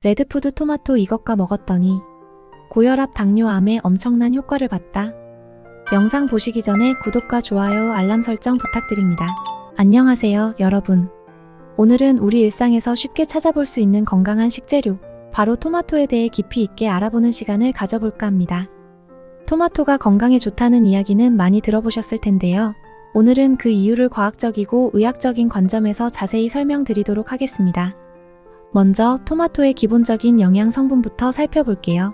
레드푸드 토마토 이것과 먹었더니 고혈압 당뇨암에 엄청난 효과를 봤다. 영상 보시기 전에 구독과 좋아요, 알람 설정 부탁드립니다. 안녕하세요, 여러분. 오늘은 우리 일상에서 쉽게 찾아볼 수 있는 건강한 식재료, 바로 토마토에 대해 깊이 있게 알아보는 시간을 가져볼까 합니다. 토마토가 건강에 좋다는 이야기는 많이 들어보셨을 텐데요. 오늘은 그 이유를 과학적이고 의학적인 관점에서 자세히 설명드리도록 하겠습니다. 먼저 토마토의 기본적인 영양 성분부터 살펴볼게요.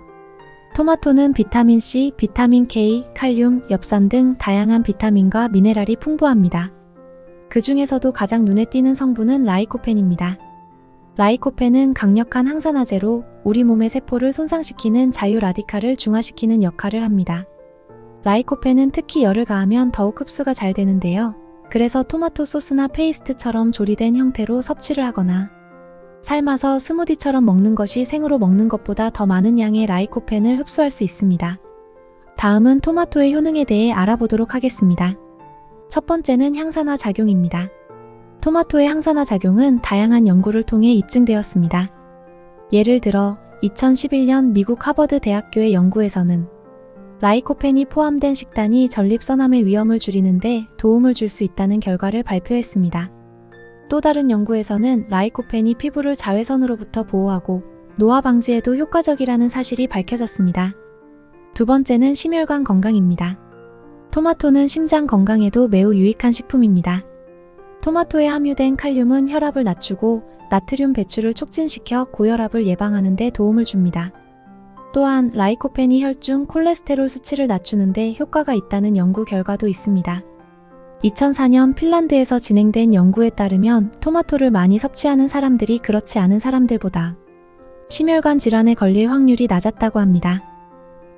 토마토는 비타민C, 비타민 K, 칼륨, 엽산 등 다양한 비타민과 미네랄이 풍부합니다. 그 중에서도 가장 눈에 띄는 성분은 라이코펜입니다. 라이코펜은 강력한 항산화제로 우리 몸의 세포를 손상시키는 자유 라디칼을 중화시키는 역할을 합니다. 라이코펜은 특히 열을 가하면 더욱 흡수가 잘 되는데요. 그래서 토마토 소스나 페이스트처럼 조리된 형태로 섭취를 하거나 삶아서 스무디처럼 먹는 것이 생으로 먹는 것보다 더 많은 양의 라이코펜을 흡수할 수 있습니다. 다음은 토마토의 효능에 대해 알아보도록 하겠습니다. 첫 번째는 항산화 작용입니다. 토마토의 항산화 작용은 다양한 연구를 통해 입증되었습니다. 예를 들어 2011년 미국 하버드 대학교의 연구에서는 라이코펜이 포함된 식단이 전립선암의 위험을 줄이는 데 도움을 줄 수 있다는 결과를 발표했습니다. 또 다른 연구에서는 라이코펜이 피부를 자외선으로부터 보호하고 노화 방지에도 효과적이라는 사실이 밝혀졌습니다. 두 번째는 심혈관 건강입니다. 토마토는 심장 건강에도 매우 유익한 식품입니다. 토마토에 함유된 칼륨은 혈압을 낮추고 나트륨 배출을 촉진시켜 고혈압을 예방하는 데 도움을 줍니다. 또한 라이코펜이 혈중 콜레스테롤 수치를 낮추는 데 효과가 있다는 연구 결과도 있습니다. 2004년 핀란드에서 진행된 연구에 따르면 토마토를 많이 섭취하는 사람들이 그렇지 않은 사람들보다 심혈관 질환에 걸릴 확률이 낮았다고 합니다.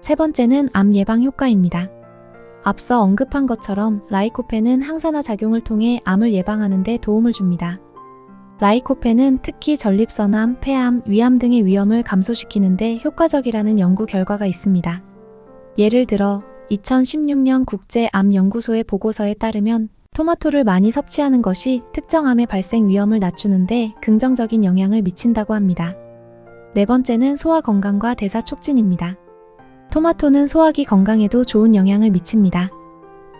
세 번째는 암 예방 효과입니다. 앞서 언급한 것처럼 라이코펜은 항산화 작용을 통해 암을 예방하는 데 도움을 줍니다. 라이코펜은 특히 전립선암, 폐암, 위암 등의 위험을 감소시키는 데 효과적이라는 연구 결과가 있습니다. 예를 들어 2016년 국제암연구소의 보고서에 따르면 토마토를 많이 섭취하는 것이 특정 암의 발생 위험을 낮추는 데 긍정적인 영향을 미친다고 합니다. 네 번째는 소화 건강과 대사 촉진입니다. 토마토는 소화기 건강에도 좋은 영향을 미칩니다.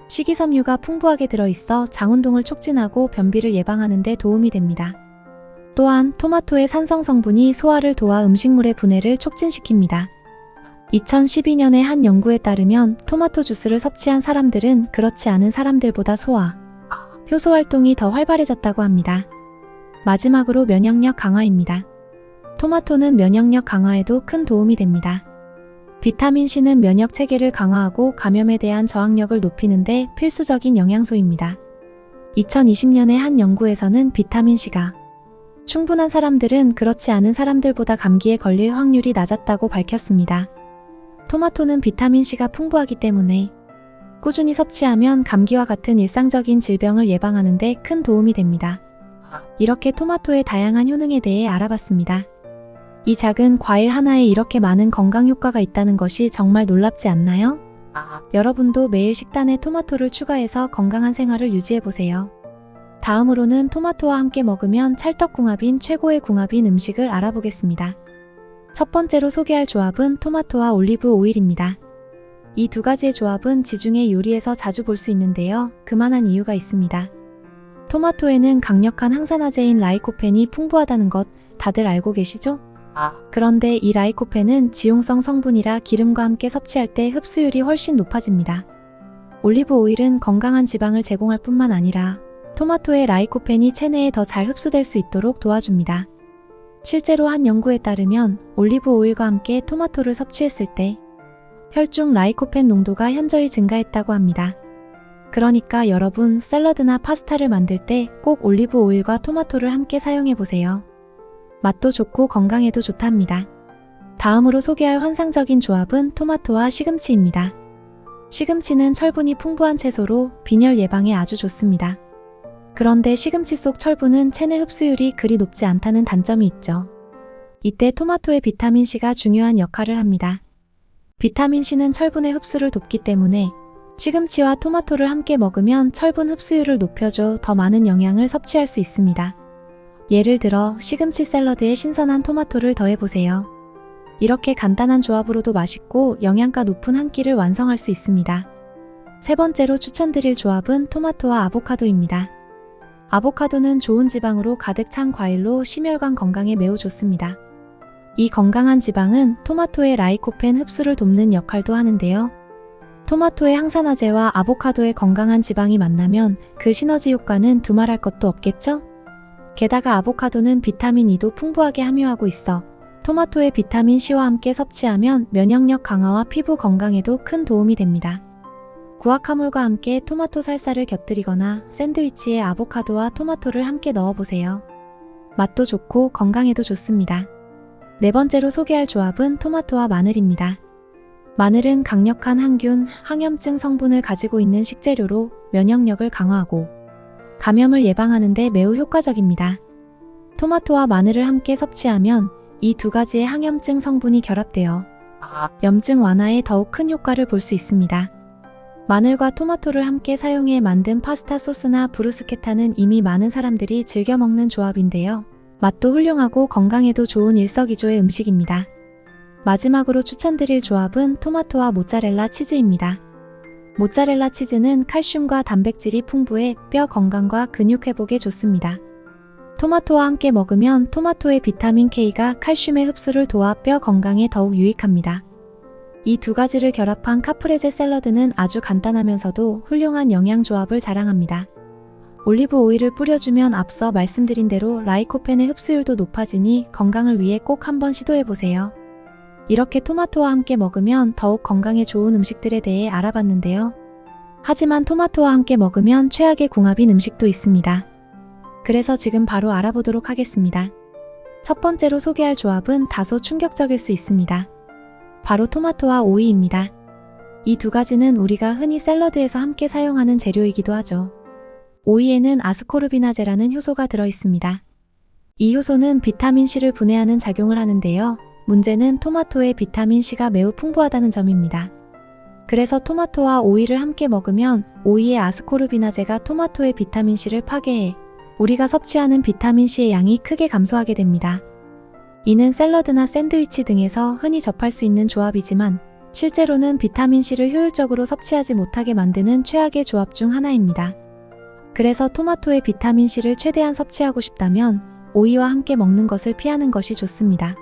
식이섬유가 풍부하게 들어있어 장운동을 촉진하고 변비를 예방하는 데 도움이 됩니다. 또한 토마토의 산성 성분이 소화를 도와 음식물의 분해를 촉진시킵니다. 2012년의 한 연구에 따르면 토마토 주스를 섭취한 사람들은 그렇지 않은 사람들보다 소화, 효소 활동이 더 활발해졌다고 합니다. 마지막으로 면역력 강화입니다. 토마토는 면역력 강화에도 큰 도움이 됩니다. 비타민C는 면역 체계를 강화하고 감염에 대한 저항력을 높이는 데 필수적인 영양소입니다. 2020년의 한 연구에서는 비타민C가 충분한 사람들은 그렇지 않은 사람들보다 감기에 걸릴 확률이 낮았다고 밝혔습니다. 토마토는 비타민C가 풍부하기 때문에 꾸준히 섭취하면 감기와 같은 일상적인 질병을 예방하는 데 큰 도움이 됩니다. 이렇게 토마토의 다양한 효능에 대해 알아봤습니다. 이 작은 과일 하나에 이렇게 많은 건강 효과가 있다는 것이 정말 놀랍지 않나요? 여러분도 매일 식단에 토마토를 추가해서 건강한 생활을 유지해보세요. 다음으로는 토마토와 함께 먹으면 찰떡궁합인 최고의 궁합인 음식을 알아보겠습니다. 첫 번째로 소개할 조합은 토마토와 올리브 오일입니다. 이 두 가지의 조합은 지중해 요리에서 자주 볼 수 있는데요. 그만한 이유가 있습니다. 토마토에는 강력한 항산화제인 라이코펜이 풍부하다는 것 다들 알고 계시죠? 그런데 이 라이코펜은 지용성 성분이라 기름과 함께 섭취할 때 흡수율이 훨씬 높아집니다. 올리브 오일은 건강한 지방을 제공할 뿐만 아니라 토마토의 라이코펜이 체내에 더 잘 흡수될 수 있도록 도와줍니다. 실제로 한 연구에 따르면 올리브 오일과 함께 토마토를 섭취했을 때 혈중 라이코펜 농도가 현저히 증가했다고 합니다. 그러니까 여러분 샐러드나 파스타를 만들 때 꼭 올리브 오일과 토마토를 함께 사용해보세요. 맛도 좋고 건강에도 좋답니다. 다음으로 소개할 환상적인 조합은 토마토와 시금치입니다. 시금치는 철분이 풍부한 채소로 빈혈 예방에 아주 좋습니다. 그런데 시금치 속 철분은 체내 흡수율이 그리 높지 않다는 단점이 있죠. 이때 토마토의 비타민C가 중요한 역할을 합니다. 비타민C는 철분의 흡수를 돕기 때문에 시금치와 토마토를 함께 먹으면 철분 흡수율을 높여줘 더 많은 영양을 섭취할 수 있습니다. 예를 들어 시금치 샐러드에 신선한 토마토를 더해보세요. 이렇게 간단한 조합으로도 맛있고 영양가 높은 한 끼를 완성할 수 있습니다. 세 번째로 추천드릴 조합은 토마토와 아보카도입니다. 아보카도는 좋은 지방으로 가득 찬 과일로 심혈관 건강에 매우 좋습니다. 이 건강한 지방은 토마토의 라이코펜 흡수를 돕는 역할도 하는데요. 토마토의 항산화제와 아보카도의 건강한 지방이 만나면 그 시너지 효과는 두말할 것도 없겠죠? 게다가 아보카도는 비타민 E도 풍부하게 함유하고 있어 토마토의 비타민 C와 함께 섭취하면 면역력 강화와 피부 건강에도 큰 도움이 됩니다. 구아카몰과 함께 토마토 살사를 곁들이거나 샌드위치에 아보카도와 토마토를 함께 넣어보세요. 맛도 좋고 건강에도 좋습니다. 네 번째로 소개할 조합은 토마토와 마늘입니다. 마늘은 강력한 항균, 항염증 성분을 가지고 있는 식재료로 면역력을 강화하고 감염을 예방하는 데 매우 효과적입니다. 토마토와 마늘을 함께 섭취하면 이 두 가지의 항염증 성분이 결합되어 염증 완화에 더욱 큰 효과를 볼 수 있습니다. 마늘과 토마토를 함께 사용해 만든 파스타 소스나 브루스케타는 이미 많은 사람들이 즐겨 먹는 조합인데요. 맛도 훌륭하고 건강에도 좋은 일석이조의 음식입니다. 마지막으로 추천드릴 조합은 토마토와 모짜렐라 치즈입니다. 모짜렐라 치즈는 칼슘과 단백질이 풍부해 뼈 건강과 근육 회복에 좋습니다. 토마토와 함께 먹으면 토마토의 비타민 K가 칼슘의 흡수를 도와 뼈 건강에 더욱 유익합니다. 이 두 가지를 결합한 카프레제 샐러드는 아주 간단하면서도 훌륭한 영양 조합을 자랑합니다. 올리브 오일을 뿌려주면 앞서 말씀드린 대로 라이코펜의 흡수율도 높아지니 건강을 위해 꼭 한번 시도해보세요. 이렇게 토마토와 함께 먹으면 더욱 건강에 좋은 음식들에 대해 알아봤는데요. 하지만 토마토와 함께 먹으면 최악의 궁합인 음식도 있습니다. 그래서 지금 바로 알아보도록 하겠습니다. 첫 번째로 소개할 조합은 다소 충격적일 수 있습니다. 바로 토마토와 오이입니다. 이 두 가지는 우리가 흔히 샐러드에서 함께 사용하는 재료이기도 하죠. 오이에는 아스코르비나제라는 효소가 들어있습니다. 이 효소는 비타민C를 분해하는 작용을 하는데요. 문제는 토마토의 비타민C가 매우 풍부하다는 점입니다. 그래서 토마토와 오이를 함께 먹으면 오이의 아스코르비나제가 토마토의 비타민C를 파괴해 우리가 섭취하는 비타민C의 양이 크게 감소하게 됩니다. 이는 샐러드나 샌드위치 등에서 흔히 접할 수 있는 조합이지만 실제로는 비타민C를 효율적으로 섭취하지 못하게 만드는 최악의 조합 중 하나입니다. 그래서 토마토의 비타민C를 최대한 섭취하고 싶다면 오이와 함께 먹는 것을 피하는 것이 좋습니다.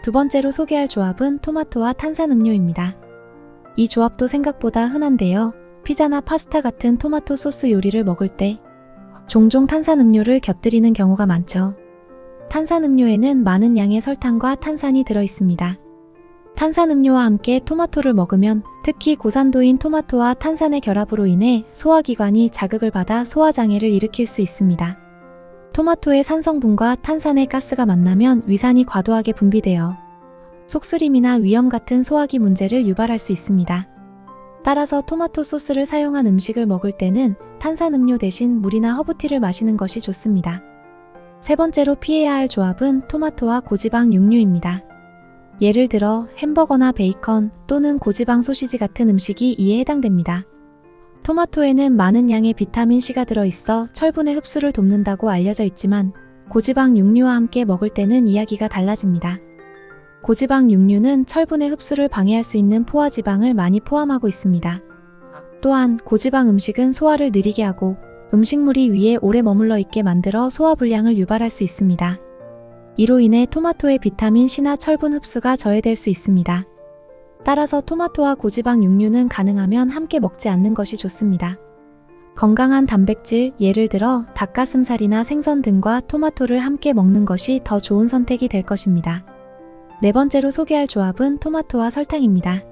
두 번째로 소개할 조합은 토마토와 탄산음료입니다. 이 조합도 생각보다 흔한데요. 피자나 파스타 같은 토마토 소스 요리를 먹을 때 종종 탄산음료를 곁들이는 경우가 많죠. 탄산음료에는 많은 양의 설탕과 탄산이 들어있습니다. 탄산음료와 함께 토마토를 먹으면 특히 고산도인 토마토와 탄산의 결합으로 인해 소화기관이 자극을 받아 소화장애를 일으킬 수 있습니다. 토마토의 산성분과 탄산의 가스가 만나면 위산이 과도하게 분비되어 속쓰림이나 위염 같은 소화기 문제를 유발할 수 있습니다. 따라서 토마토 소스를 사용한 음식을 먹을 때는 탄산음료 대신 물이나 허브티를 마시는 것이 좋습니다. 세 번째로 피해야 할 조합은 토마토와 고지방 육류입니다. 예를 들어 햄버거나 베이컨 또는 고지방 소시지 같은 음식이 이에 해당됩니다. 토마토에는 많은 양의 비타민C가 들어있어 철분의 흡수를 돕는다고 알려져 있지만 고지방 육류와 함께 먹을 때는 이야기가 달라집니다. 고지방 육류는 철분의 흡수를 방해할 수 있는 포화지방을 많이 포함하고 있습니다. 또한 고지방 음식은 소화를 느리게 하고 음식물이 위에 오래 머물러 있게 만들어 소화불량을 유발할 수 있습니다. 이로 인해 토마토의 비타민C나 철분 흡수가 저해될 수 있습니다. 따라서 토마토와 고지방 육류는 가능하면 함께 먹지 않는 것이 좋습니다. 건강한 단백질, 예를 들어 닭가슴살이나 생선 등과 토마토를 함께 먹는 것이 더 좋은 선택이 될 것입니다. 네 번째로 소개할 조합은 토마토와 설탕입니다.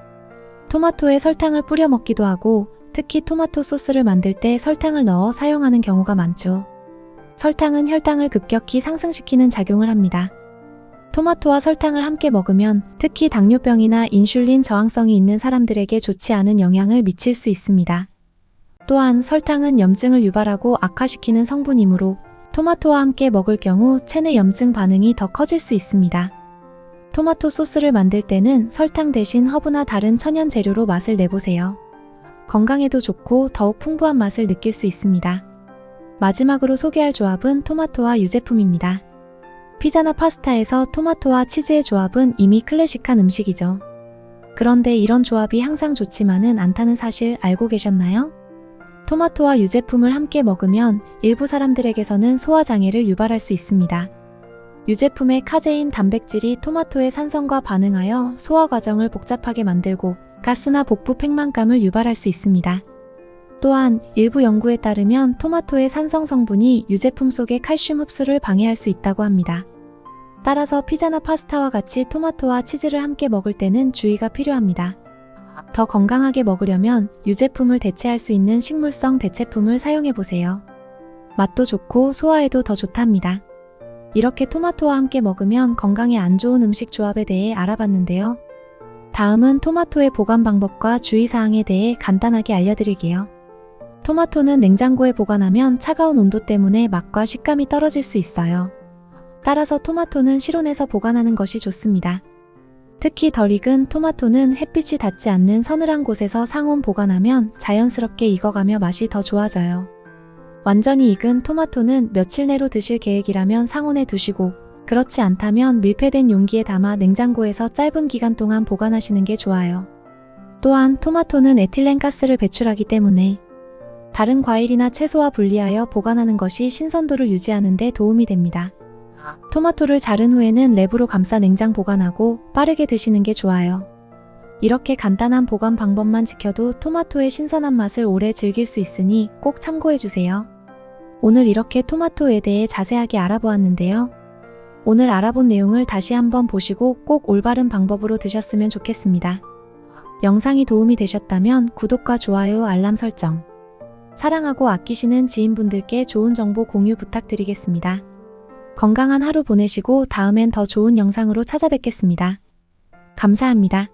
토마토에 설탕을 뿌려 먹기도 하고 특히 토마토 소스를 만들 때 설탕을 넣어 사용하는 경우가 많죠. 설탕은 혈당을 급격히 상승시키는 작용을 합니다. 토마토와 설탕을 함께 먹으면 특히 당뇨병이나 인슐린 저항성이 있는 사람들에게 좋지 않은 영향을 미칠 수 있습니다. 또한 설탕은 염증을 유발하고 악화시키는 성분이므로 토마토와 함께 먹을 경우 체내 염증 반응이 더 커질 수 있습니다. 토마토 소스를 만들 때는 설탕 대신 허브나 다른 천연 재료로 맛을 내보세요. 건강에도 좋고 더욱 풍부한 맛을 느낄 수 있습니다. 마지막으로 소개할 조합은 토마토와 유제품입니다. 피자나 파스타에서 토마토와 치즈의 조합은 이미 클래식한 음식이죠. 그런데 이런 조합이 항상 좋지만은 않다는 사실 알고 계셨나요? 토마토와 유제품을 함께 먹으면 일부 사람들에게서는 소화장애를 유발할 수 있습니다. 유제품의 카제인 단백질이 토마토의 산성과 반응하여 소화 과정을 복잡하게 만들고 가스나 복부 팽만감을 유발할 수 있습니다. 또한 일부 연구에 따르면 토마토의 산성 성분이 유제품 속의 칼슘 흡수를 방해할 수 있다고 합니다. 따라서 피자나 파스타와 같이 토마토와 치즈를 함께 먹을 때는 주의가 필요합니다. 더 건강하게 먹으려면 유제품을 대체할 수 있는 식물성 대체품을 사용해보세요. 맛도 좋고 소화에도 더 좋답니다. 이렇게 토마토와 함께 먹으면 건강에 안 좋은 음식 조합에 대해 알아봤는데요. 다음은 토마토의 보관 방법과 주의사항에 대해 간단하게 알려드릴게요. 토마토는 냉장고에 보관하면 차가운 온도 때문에 맛과 식감이 떨어질 수 있어요. 따라서 토마토는 실온에서 보관하는 것이 좋습니다. 특히 덜 익은 토마토는 햇빛이 닿지 않는 서늘한 곳에서 상온 보관하면 자연스럽게 익어가며 맛이 더 좋아져요. 완전히 익은 토마토는 며칠 내로 드실 계획이라면 상온에 두시고, 그렇지 않다면 밀폐된 용기에 담아 냉장고에서 짧은 기간 동안 보관하시는 게 좋아요. 또한 토마토는 에틸렌 가스를 배출하기 때문에 다른 과일이나 채소와 분리하여 보관하는 것이 신선도를 유지하는 데 도움이 됩니다. 토마토를 자른 후에는 랩으로 감싸 냉장 보관하고 빠르게 드시는 게 좋아요. 이렇게 간단한 보관 방법만 지켜도 토마토의 신선한 맛을 오래 즐길 수 있으니 꼭 참고해주세요. 오늘 이렇게 토마토에 대해 자세하게 알아보았는데요. 오늘 알아본 내용을 다시 한번 보시고 꼭 올바른 방법으로 드셨으면 좋겠습니다. 영상이 도움이 되셨다면 구독과 좋아요, 알람 설정. 사랑하고 아끼시는 지인분들께 좋은 정보 공유 부탁드리겠습니다. 건강한 하루 보내시고 다음엔 더 좋은 영상으로 찾아뵙겠습니다. 감사합니다.